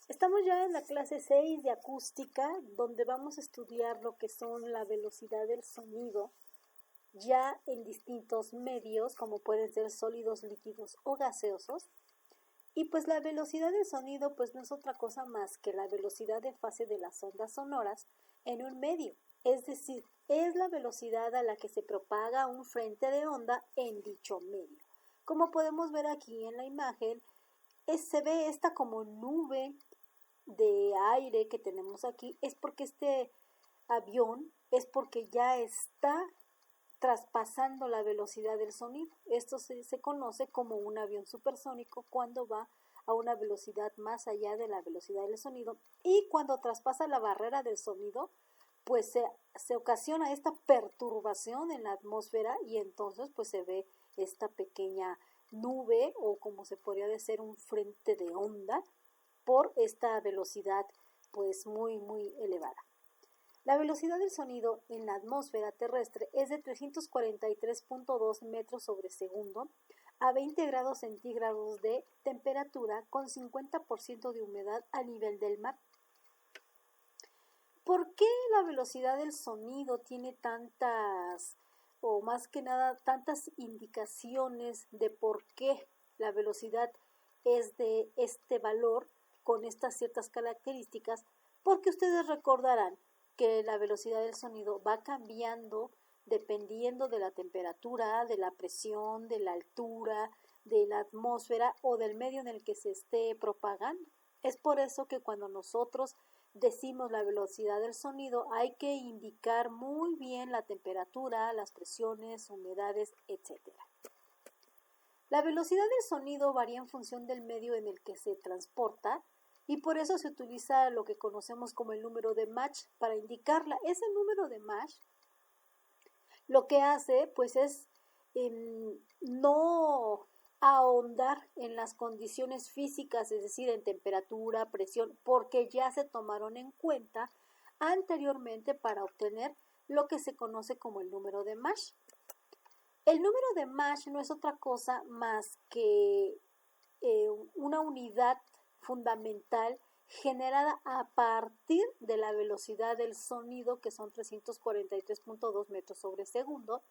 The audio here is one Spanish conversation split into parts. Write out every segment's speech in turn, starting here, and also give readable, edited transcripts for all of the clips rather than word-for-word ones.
Estamos ya en la clase 6 de acústica, donde vamos a estudiar lo que son la velocidad del sonido, ya en distintos medios, como pueden ser sólidos, líquidos o gaseosos. Y pues la velocidad del sonido pues no es otra cosa más que la velocidad de fase de las ondas sonoras en un medio, es decir, es la velocidad a la que se propaga un frente de onda en dicho medio. Como podemos ver aquí en la imagen, se ve esta como nube de aire que tenemos aquí, es porque este avión es porque ya está traspasando la velocidad del sonido. Esto se conoce como un avión supersónico cuando va a una velocidad más allá de la velocidad del sonido, y cuando traspasa la barrera del sonido pues se ocasiona esta perturbación en la atmósfera y entonces pues se ve esta pequeña nube, o como se podría decir un frente de onda, por esta velocidad pues muy elevada. La velocidad del sonido en la atmósfera terrestre es de 343.2 metros sobre segundo a 20 grados centígrados de temperatura con 50% de humedad a nivel del mar. ¿Por qué la velocidad del sonido tiene tantas, o más que nada, tantas indicaciones de por qué la velocidad es de este valor con estas ciertas características? Porque ustedes recordarán que la velocidad del sonido va cambiando dependiendo de la temperatura, de la presión, de la altura, de la atmósfera o del medio en el que se esté propagando. Es por eso que cuando nosotros decimos la velocidad del sonido, hay que indicar muy bien la temperatura, las presiones, humedades, etc. La velocidad del sonido varía en función del medio en el que se transporta, y por eso se utiliza lo que conocemos como el número de Mach para indicarla. Ese número de Mach lo que hace pues es no ahondar en las condiciones físicas, es decir, en temperatura, presión, porque ya se tomaron en cuenta anteriormente para obtener lo que se conoce como el número de Mach. El número de Mach no es otra cosa más que una unidad fundamental generada a partir de la velocidad del sonido, que son 343.2 metros sobre segundo.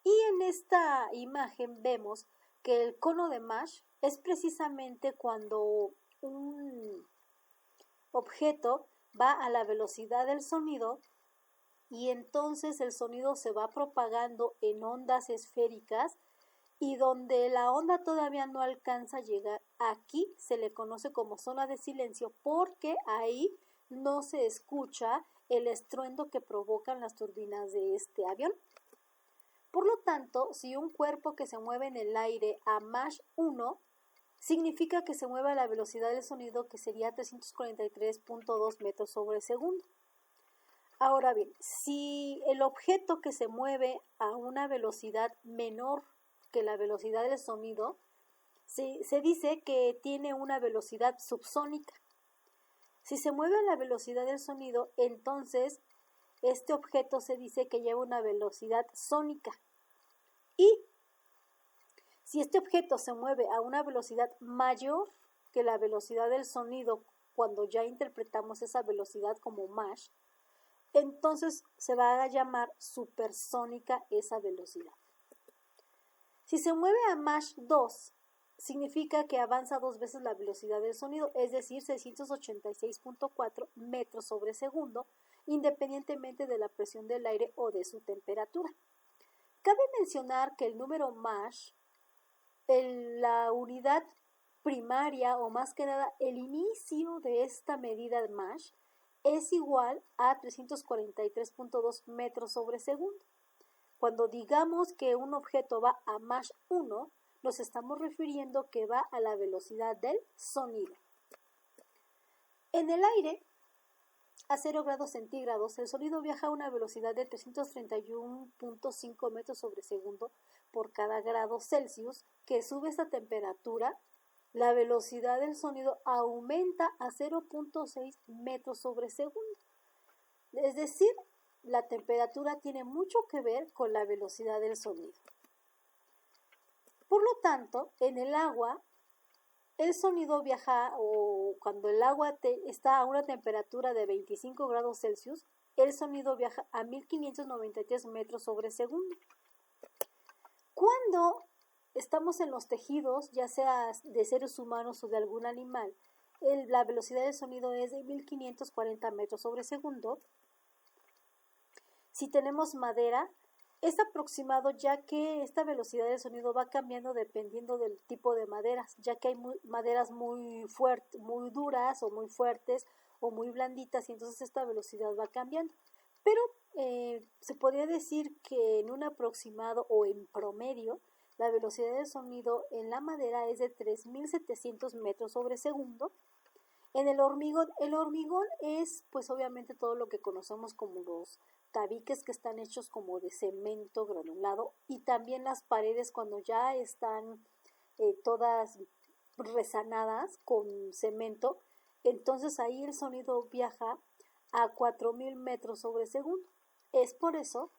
Y en esta imagen vemos que el cono de Mach es precisamente cuando un objeto va a la velocidad del sonido y entonces el sonido se va propagando en ondas esféricas, y donde la onda todavía no alcanza a llegar, aquí se le conoce como zona de silencio, porque ahí no se escucha el estruendo que provocan las turbinas de este avión. Por lo tanto, si un cuerpo que se mueve en el aire a Mach 1, significa que se mueve a la velocidad del sonido, que sería 343.2 metros sobre segundo. Ahora bien, si el objeto que se mueve a una velocidad menor que la velocidad del sonido, se dice que tiene una velocidad subsónica. Si se mueve a la velocidad del sonido, entonces este objeto se dice que lleva una velocidad sónica. Y si este objeto se mueve a una velocidad mayor que la velocidad del sonido, cuando ya interpretamos esa velocidad como Mach, entonces se va a llamar supersónica esa velocidad. Si se mueve a Mach 2, significa que avanza 2 veces la velocidad del sonido, es decir, 686.4 metros sobre segundo, independientemente de la presión del aire o de su temperatura. Cabe mencionar que el número Mach, la unidad primaria, o más que nada el inicio de esta medida de Mach, es igual a 343.2 metros sobre segundo. Cuando digamos que un objeto va a Mach 1, nos estamos refiriendo que va a la velocidad del sonido. En el aire, a 0 grados centígrados, el sonido viaja a una velocidad de 331.5 metros sobre segundo por cada grado Celsius que sube esta temperatura. La velocidad del sonido aumenta a 0.6 metros sobre segundo. Es decir, la temperatura tiene mucho que ver con la velocidad del sonido. Por lo tanto, en el agua, el sonido viaja, o cuando el agua está a una temperatura de 25 grados Celsius, el sonido viaja a 1593 metros sobre segundo. Cuando estamos en los tejidos, ya sea de seres humanos o de algún animal, la velocidad del sonido es de 1540 metros sobre segundo. Si tenemos madera, es aproximado, ya que esta velocidad del sonido va cambiando dependiendo del tipo de maderas, ya que hay maderas muy fuertes, muy duras o muy fuertes o muy blanditas, y entonces esta velocidad va cambiando. Pero se podría decir que en un aproximado o en promedio, la velocidad del sonido en la madera es de 3700 metros sobre segundo. En el hormigón es pues obviamente todo lo que conocemos como los tabiques, que están hechos como de cemento granulado, y también las paredes cuando ya están todas resanadas con cemento, entonces ahí el sonido viaja a 4000 metros sobre segundo. Es por eso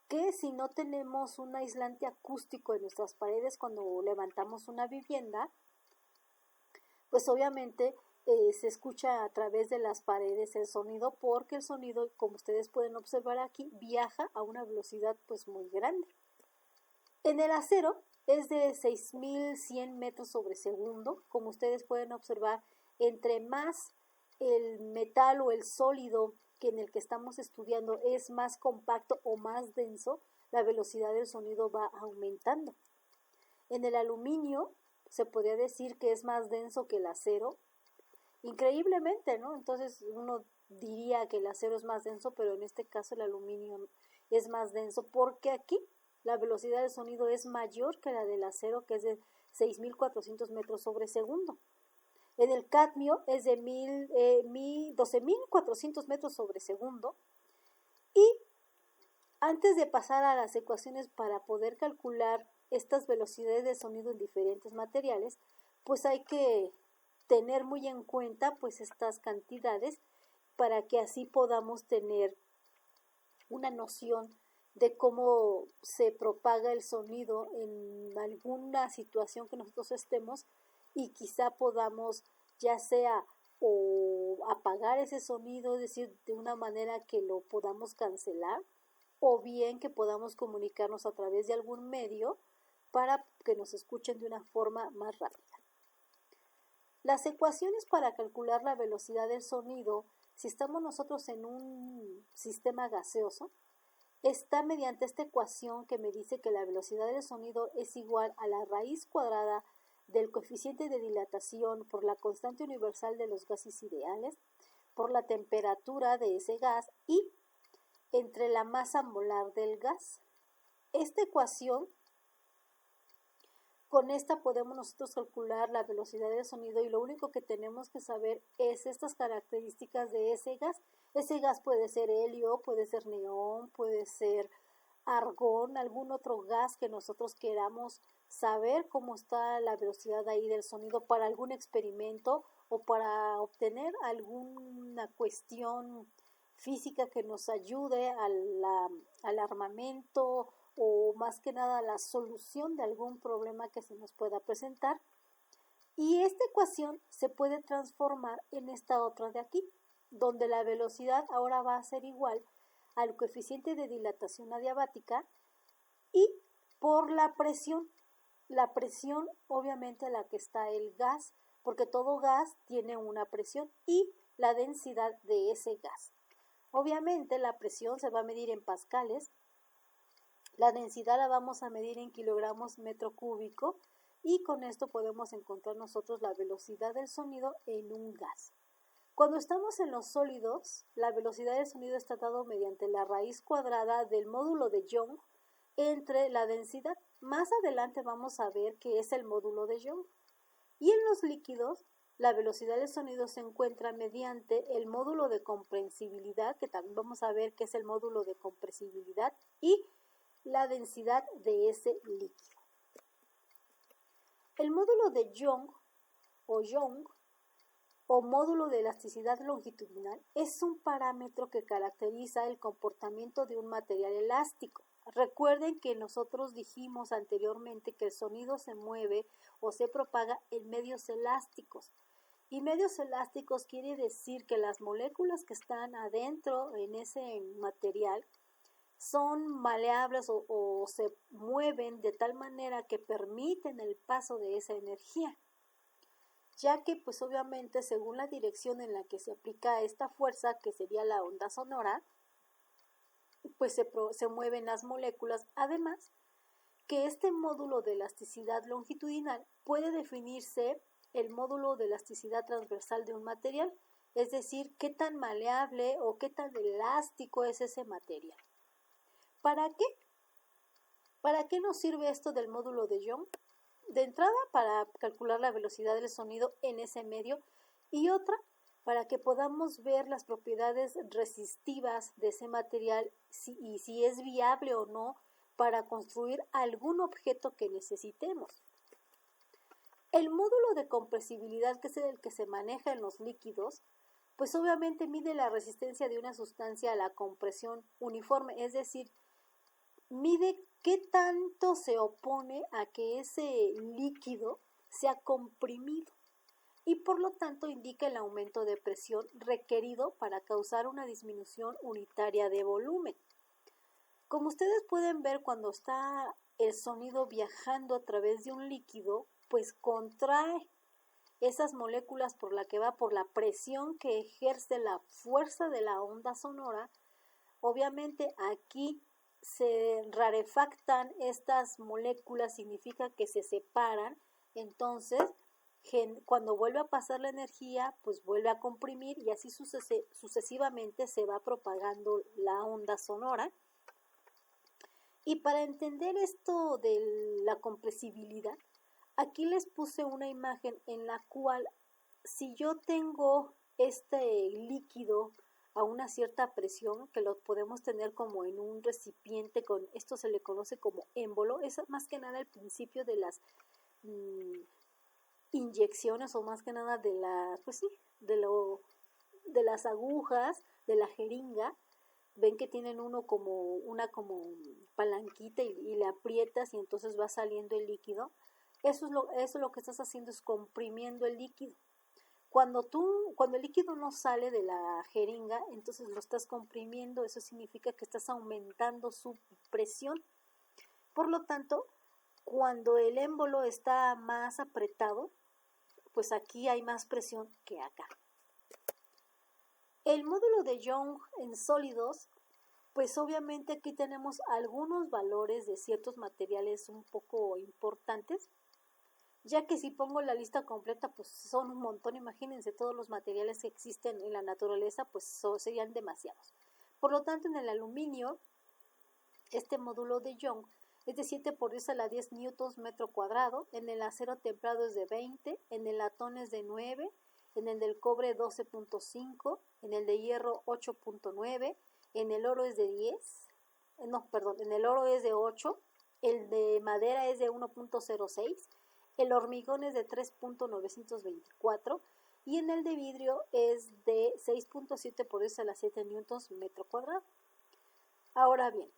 que si no tenemos un aislante acústico en nuestras paredes cuando levantamos una vivienda, pues obviamente se escucha a través de las paredes el sonido, porque el sonido, como ustedes pueden observar aquí, viaja a una velocidad pues muy grande. En el acero es de 6100 metros sobre segundo. Como ustedes pueden observar, entre más el metal o el sólido que en el que estamos estudiando es más compacto o más denso, la velocidad del sonido va aumentando. En el aluminio se podría decir que es más denso que el acero, increíblemente, ¿no? Entonces uno diría que el acero es más denso, pero en este caso el aluminio es más denso, porque aquí la velocidad del sonido es mayor que la del acero, que es de 6400 metros sobre segundo. En el cadmio es de 12.400 metros sobre segundo. Y antes de pasar a las ecuaciones para poder calcular estas velocidades de sonido en diferentes materiales, pues hay que tener muy en cuenta pues estas cantidades, para que así podamos tener una noción de cómo se propaga el sonido en alguna situación que nosotros estemos, y quizá podamos ya sea o apagar ese sonido, es decir, de una manera que lo podamos cancelar, o bien que podamos comunicarnos a través de algún medio para que nos escuchen de una forma más rápida. Las ecuaciones para calcular la velocidad del sonido, si estamos nosotros en un sistema gaseoso, está mediante esta ecuación que me dice que la velocidad del sonido es igual a la raíz cuadrada del coeficiente de dilatación por la constante universal de los gases ideales, por la temperatura de ese gas y entre la masa molar del gas. Esta ecuación, con esta podemos nosotros calcular la velocidad del sonido, y lo único que tenemos que saber es estas características de ese gas. Ese gas puede ser helio, puede ser neón, puede ser argón, algún otro gas que nosotros queramos saber cómo está la velocidad ahí del sonido para algún experimento o para obtener alguna cuestión física que nos ayude al armamento, o más que nada a la solución de algún problema que se nos pueda presentar. Y esta ecuación se puede transformar en esta otra de aquí, donde la velocidad ahora va a ser igual al coeficiente de dilatación adiabática y por la presión. La presión, obviamente, a la que está el gas, porque todo gas tiene una presión, y la densidad de ese gas. Obviamente la presión se va a medir en pascales, la densidad la vamos a medir en kilogramos metro cúbico, y con esto podemos encontrar nosotros la velocidad del sonido en un gas. Cuando estamos en los sólidos, la velocidad del sonido está dado mediante la raíz cuadrada del módulo de Young entre la densidad. Más adelante vamos a ver qué es el módulo de Young. Y en los líquidos, la velocidad del sonido se encuentra mediante el módulo de compresibilidad, que también vamos a ver qué es el módulo de compresibilidad, y la densidad de ese líquido. El módulo de Young o módulo de elasticidad longitudinal es un parámetro que caracteriza el comportamiento de un material elástico. Recuerden que nosotros dijimos anteriormente que el sonido se mueve o se propaga en medios elásticos. Y medios elásticos quiere decir que las moléculas que están adentro en ese material son maleables o se mueven de tal manera que permiten el paso de esa energía, ya que pues obviamente según la dirección en la que se aplica esta fuerza, que sería la onda sonora, pues se mueven las moléculas. Además que este módulo de elasticidad longitudinal puede definirse el módulo de elasticidad transversal de un material, es decir, qué tan maleable o qué tan elástico es ese material. ¿Para qué? ¿Para qué nos sirve esto del módulo de Young? De entrada, para calcular la velocidad del sonido en ese medio, y otra, para que podamos ver las propiedades resistivas de ese material y si es viable o no para construir algún objeto que necesitemos. El módulo de compresibilidad, que es el que se maneja en los líquidos, pues obviamente mide la resistencia de una sustancia a la compresión uniforme, es decir, mide qué tanto se opone a que ese líquido sea comprimido y por lo tanto indica el aumento de presión requerido para causar una disminución unitaria de volumen. Como ustedes pueden ver, cuando está el sonido viajando a través de un líquido, pues contrae esas moléculas por la que va, por la presión que ejerce la fuerza de la onda sonora. Obviamente aquí se rarefactan estas moléculas, significa que se separan, entonces cuando vuelve a pasar la energía, pues vuelve a comprimir y así sucesivamente se va propagando la onda sonora. Y para entender esto de la compresibilidad, aquí les puse una imagen en la cual si yo tengo este líquido a una cierta presión, que lo podemos tener como en un recipiente, con esto se le conoce como émbolo, es más que nada el principio de las inyecciones o más que nada de de las agujas, de la jeringa. Ven que tienen una como palanquita y le aprietas y entonces va saliendo el líquido. Eso es lo que estás haciendo, es comprimiendo el líquido. Cuando el líquido no sale de la jeringa, entonces lo estás comprimiendo, eso significa que estás aumentando su presión. Por lo tanto, cuando el émbolo está más apretado, pues aquí hay más presión que acá. El módulo de Young en sólidos, pues obviamente aquí tenemos algunos valores de ciertos materiales un poco importantes, ya que si pongo la lista completa, pues son un montón. Imagínense todos los materiales que existen en la naturaleza, pues serían demasiados. Por lo tanto, en el aluminio, este módulo de Young es de 7 por 10 a la 10 newtons metro cuadrado, en el acero templado es de 20, en el latón es de 9, en el del cobre 12.5, en el de hierro 8.9, en el oro es de 10, en el oro es de 8, el de madera es de 1.06, el hormigón es de 3.924 y en el de vidrio es de 6.7 por 10 a la 7 newtons metro cuadrado. Ahora bien,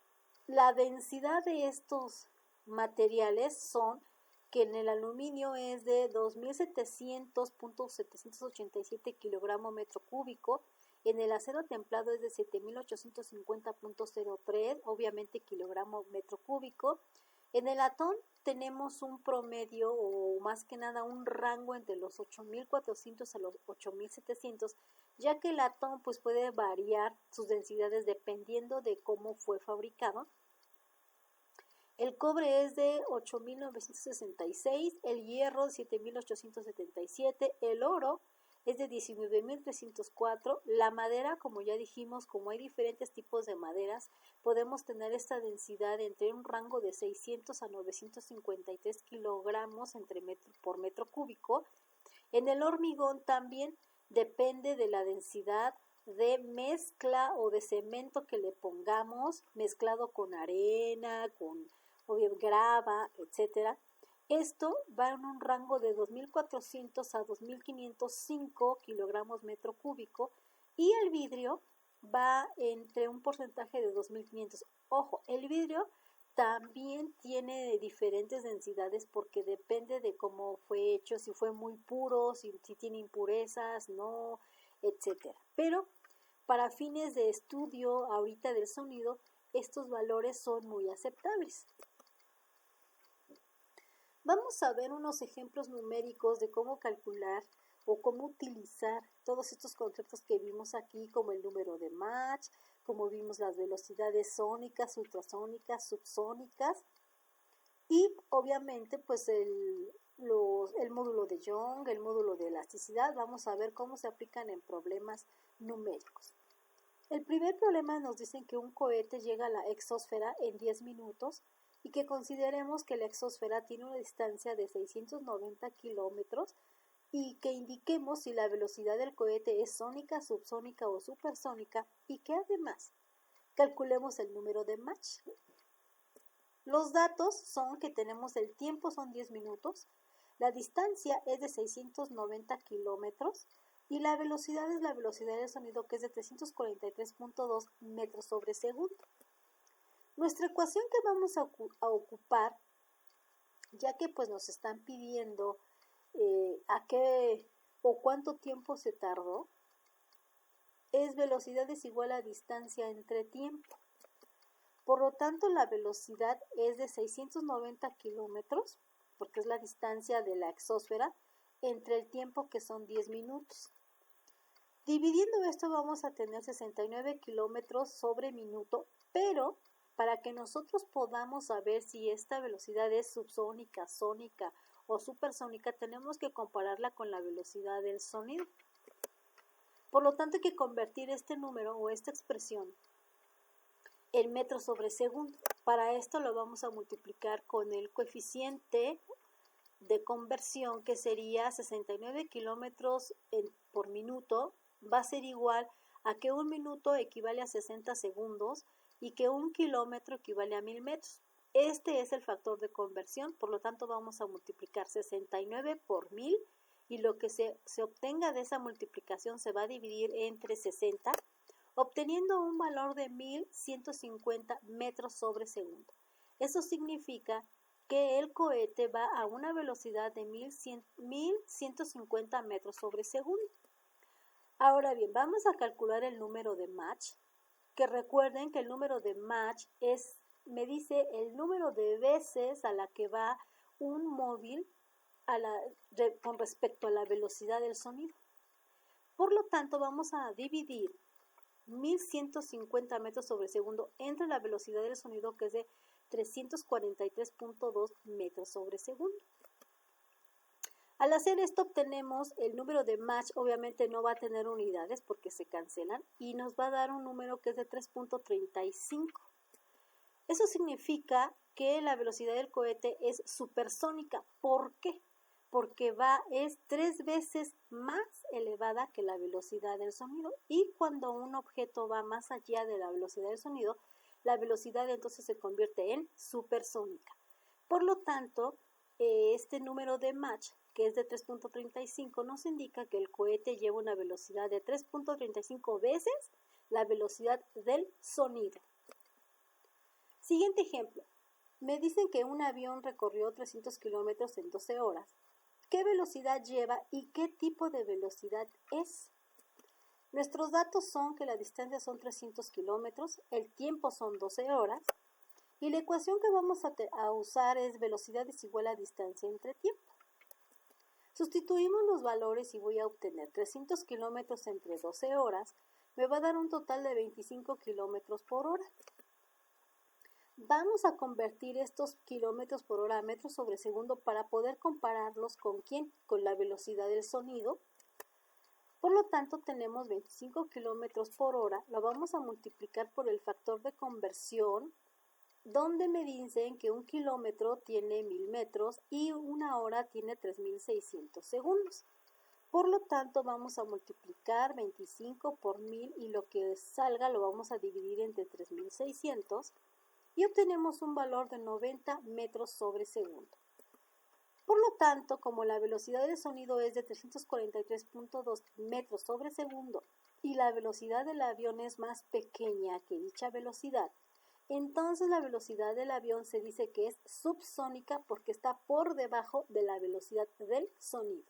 la densidad de estos materiales son que en el aluminio es de 2.700.787 kilogramos metro cúbico, en el acero templado es de 7.850.03, obviamente kilogramo metro cúbico. En el latón tenemos un promedio o más que nada un rango entre los 8.400 a los 8.700, ya que el latón pues puede variar sus densidades dependiendo de cómo fue fabricado. El cobre es de 8.966, el hierro 7.877, el oro es de 19.304, la madera, como ya dijimos, como hay diferentes tipos de maderas, podemos tener esta densidad entre un rango de 600 a 953 kilogramos por metro cúbico. En el hormigón también depende de la densidad de mezcla o de cemento que le pongamos, mezclado con arena, con grava, etcétera. Esto va en un rango de 2.400 a 2.505 kilogramos metro cúbico y el vidrio va entre un porcentaje de 2500. Ojo, el vidrio también tiene diferentes densidades porque depende de cómo fue hecho, si fue muy puro, si tiene impurezas, no, etcétera. Pero para fines de estudio ahorita del sonido, estos valores son muy aceptables. Vamos a ver unos ejemplos numéricos de cómo calcular o cómo utilizar todos estos conceptos que vimos aquí, como el número de Mach, como vimos las velocidades sónicas, ultrasónicas, subsónicas, y obviamente pues el módulo de Young, el módulo de elasticidad. Vamos a ver cómo se aplican en problemas numéricos. El primer problema nos dicen que un cohete llega a la exósfera en 10 minutos y que consideremos que la exósfera tiene una distancia de 690 kilómetros y que indiquemos si la velocidad del cohete es sónica, subsónica o supersónica, y que además calculemos el número de Mach. Los datos son que tenemos el tiempo son 10 minutos, la distancia es de 690 kilómetros y la velocidad es la velocidad del sonido, que es de 343.2 metros sobre segundo. Nuestra ecuación que vamos a ocupar, ya que pues nos están pidiendo a qué o cuánto tiempo se tardó, es velocidad es igual a distancia entre tiempo. Por lo tanto, la velocidad es de 690 kilómetros, porque es la distancia de la exósfera, entre el tiempo, que son 10 minutos. Dividiendo esto vamos a tener 69 kilómetros sobre minuto, pero para que nosotros podamos saber si esta velocidad es subsónica, sónica o supersónica, tenemos que compararla con la velocidad del sonido. Por lo tanto, hay que convertir este número o esta expresión en metros sobre segundo. Para esto lo vamos a multiplicar con el coeficiente de conversión, que sería 69 kilómetros por minuto, va a ser igual a que un minuto equivale a 60 segundos y que un kilómetro equivale a 1000 metros. Este es el factor de conversión, por lo tanto vamos a multiplicar 69 por 1000 y lo que se obtenga de esa multiplicación se va a dividir entre 60, obteniendo un valor de 1150 metros sobre segundo. Eso significa que el cohete va a una velocidad de 1150 metros sobre segundo. Ahora bien, vamos a calcular el número de Mach, que recuerden que el número de Mach me dice el número de veces a la que va un móvil con respecto a la velocidad del sonido. Por lo tanto, vamos a dividir 1150 metros sobre segundo entre la velocidad del sonido, que es de 343.2 metros sobre segundo. Al hacer esto obtenemos el número de Mach. Obviamente no va a tener unidades porque se cancelan, y nos va a dar un número que es de 3.35. Eso significa que la velocidad del cohete es supersónica. ¿Por qué? Porque es 3 veces más elevada que la velocidad del sonido, y cuando un objeto va más allá de la velocidad del sonido, la velocidad entonces se convierte en supersónica. Por lo tanto, este número de Mach, que es de 3.35, nos indica que el cohete lleva una velocidad de 3.35 veces la velocidad del sonido. Siguiente ejemplo. Me dicen que un avión recorrió 300 kilómetros en 12 horas. ¿Qué velocidad lleva y qué tipo de velocidad es? Nuestros datos son que la distancia son 300 kilómetros, el tiempo son 12 horas, y la ecuación que vamos a usar es velocidad es igual a distancia entre tiempo. Sustituimos los valores y voy a obtener 300 kilómetros entre 12 horas, me va a dar un total de 25 kilómetros por hora. Vamos a convertir estos kilómetros por hora a metros sobre segundo para poder compararlos ¿con quién? Con la velocidad del sonido. Por lo tanto, tenemos 25 kilómetros por hora, lo vamos a multiplicar por el factor de conversión, donde me dicen que un kilómetro tiene 1000 metros y una hora tiene 3600 segundos. Por lo tanto, vamos a multiplicar 25 por 1000 y lo que salga lo vamos a dividir entre 3600 y obtenemos un valor de 90 metros sobre segundo. Por lo tanto, como la velocidad del sonido es de 343.2 metros sobre segundo y la velocidad del avión es más pequeña que dicha velocidad, entonces la velocidad del avión se dice que es subsónica porque está por debajo de la velocidad del sonido.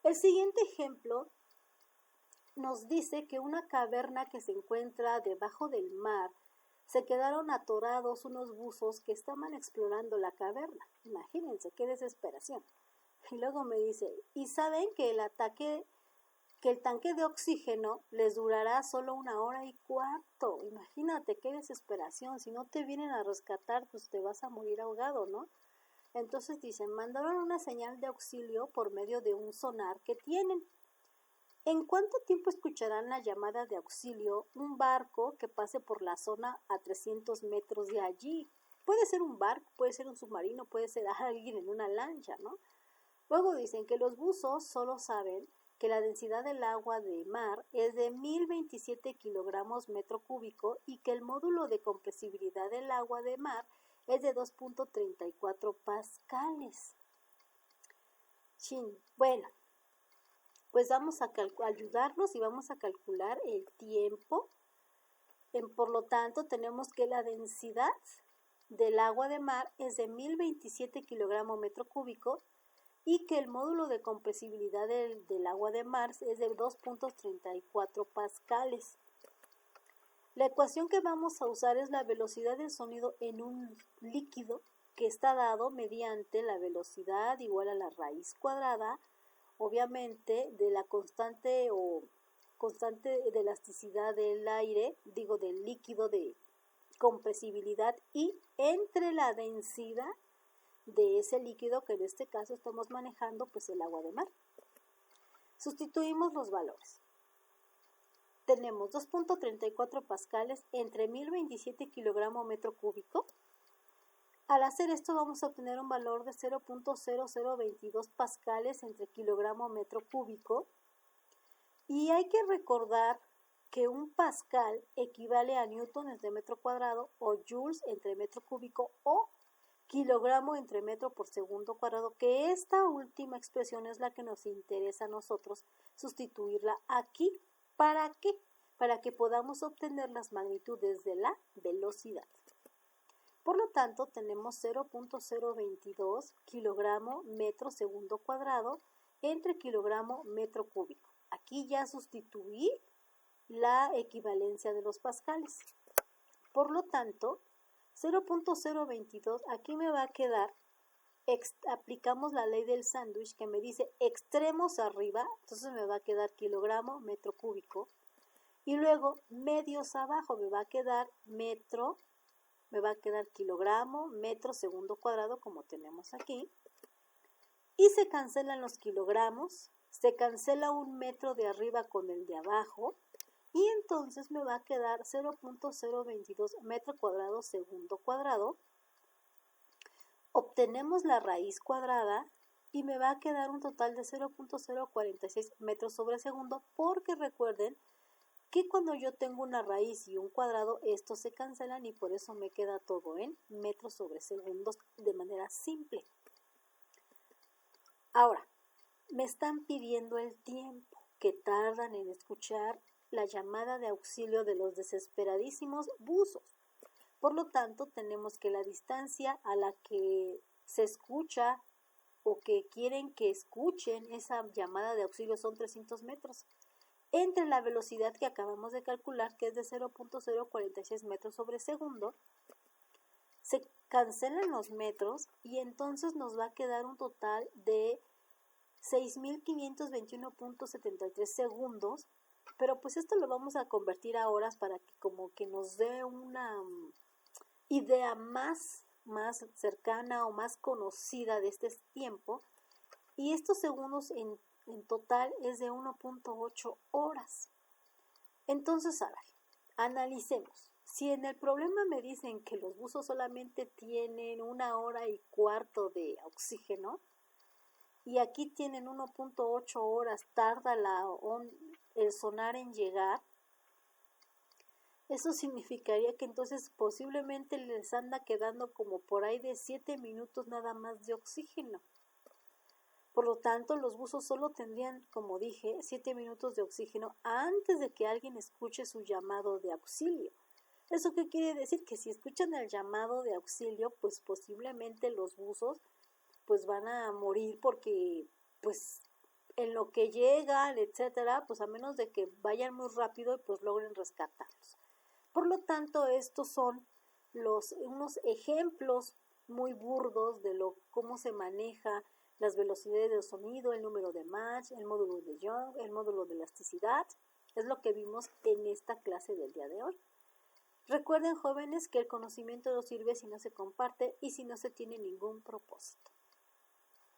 El siguiente ejemplo nos dice que una caverna que se encuentra debajo del mar, se quedaron atorados unos buzos que estaban explorando la caverna. Imagínense, qué desesperación. Y luego me dice, ¿y saben que el tanque de oxígeno les durará solo 1 hora y cuarto? Imagínate qué desesperación. Si no te vienen a rescatar, pues te vas a morir ahogado, ¿no? Entonces dicen, mandaron una señal de auxilio por medio de un sonar que tienen. ¿En cuánto tiempo escucharán la llamada de auxilio un barco que pase por la zona a 300 metros de allí? Puede ser un barco, puede ser un submarino, puede ser alguien en una lancha, ¿no? Luego dicen que los buzos solo saben que la densidad del agua de mar es de 1027 kilogramos metro cúbico y que el módulo de compresibilidad del agua de mar es de 2.34 pascales. Bueno, pues vamos a ayudarlos y vamos a calcular el tiempo. Por lo tanto, tenemos que la densidad del agua de mar es de 1027 kilogramos metro cúbico y que el módulo de compresibilidad del agua de mar es de 2.34 pascales. La ecuación que vamos a usar es la velocidad del sonido en un líquido que está dado mediante la velocidad igual a la raíz cuadrada, obviamente, de la constante de elasticidad del aire, del líquido de compresibilidad y entre la densidad de ese líquido que en este caso estamos manejando, pues el agua de mar. Sustituimos los valores. Tenemos 2.34 pascales entre 1027 kilogramos metro cúbico. Al hacer esto vamos a obtener un valor de 0.0022 pascales entre kilogramo metro cúbico. Y hay que recordar que un pascal equivale a newtones de metro cuadrado o joules entre metro cúbico o kilogramo entre metro por segundo cuadrado, que esta última expresión es la que nos interesa a nosotros sustituirla aquí. ¿Para qué? Para que podamos obtener las magnitudes de la velocidad. Por lo tanto, tenemos 0.022 kilogramo metro segundo cuadrado entre kilogramo metro cúbico. Aquí ya sustituí la equivalencia de los pascales. Por lo tanto, 0.022 aquí me va a quedar, aplicamos la ley del sándwich que me dice extremos arriba, entonces me va a quedar kilogramo metro cúbico. Y luego medios abajo me va a quedar metro, me va a quedar kilogramo, metro segundo cuadrado como tenemos aquí. Y se cancelan los kilogramos, se cancela un metro de arriba con el de abajo y entonces me va a quedar 0.022 metro cuadrado segundo cuadrado. Obtenemos la raíz cuadrada y me va a quedar un total de 0.046 metros sobre segundo porque recuerden que cuando yo tengo una raíz y un cuadrado, estos se cancelan y por eso me queda todo en metros sobre segundos de manera simple. Ahora, me están pidiendo el tiempo que tardan en escuchar la llamada de auxilio de los desesperadísimos buzos. Por lo tanto, tenemos que la distancia a la que se escucha o que quieren que escuchen esa llamada de auxilio son 300 metros. Entre la velocidad que acabamos de calcular, que es de 0.046 metros sobre segundo, se cancelan los metros y entonces nos va a quedar un total de 6.521.73 segundos, pero pues esto lo vamos a convertir a horas para que como que nos dé una idea más cercana o más conocida de este tiempo, y estos segundos en total es de 1.8 horas. Entonces, a ver, analicemos. Si en el problema me dicen que los buzos solamente tienen 1 hora y cuarto de oxígeno y aquí tienen 1.8 horas, tarda el sonar en llegar, eso significaría que entonces posiblemente les anda quedando como por ahí de 7 minutos nada más de oxígeno. Por lo tanto, los buzos solo tendrían, como dije, 7 minutos de oxígeno antes de que alguien escuche su llamado de auxilio. ¿Eso qué quiere decir? Que si escuchan el llamado de auxilio, pues posiblemente los buzos pues van a morir porque pues en lo que llegan, etcétera, pues a menos de que vayan muy rápido y pues logren rescatarlos. Por lo tanto, estos son unos ejemplos muy burdos de cómo se maneja las velocidades del sonido, el número de Mach, el módulo de Young, el módulo de elasticidad. Es lo que vimos en esta clase del día de hoy. Recuerden, jóvenes, que el conocimiento no sirve si no se comparte y si no se tiene ningún propósito.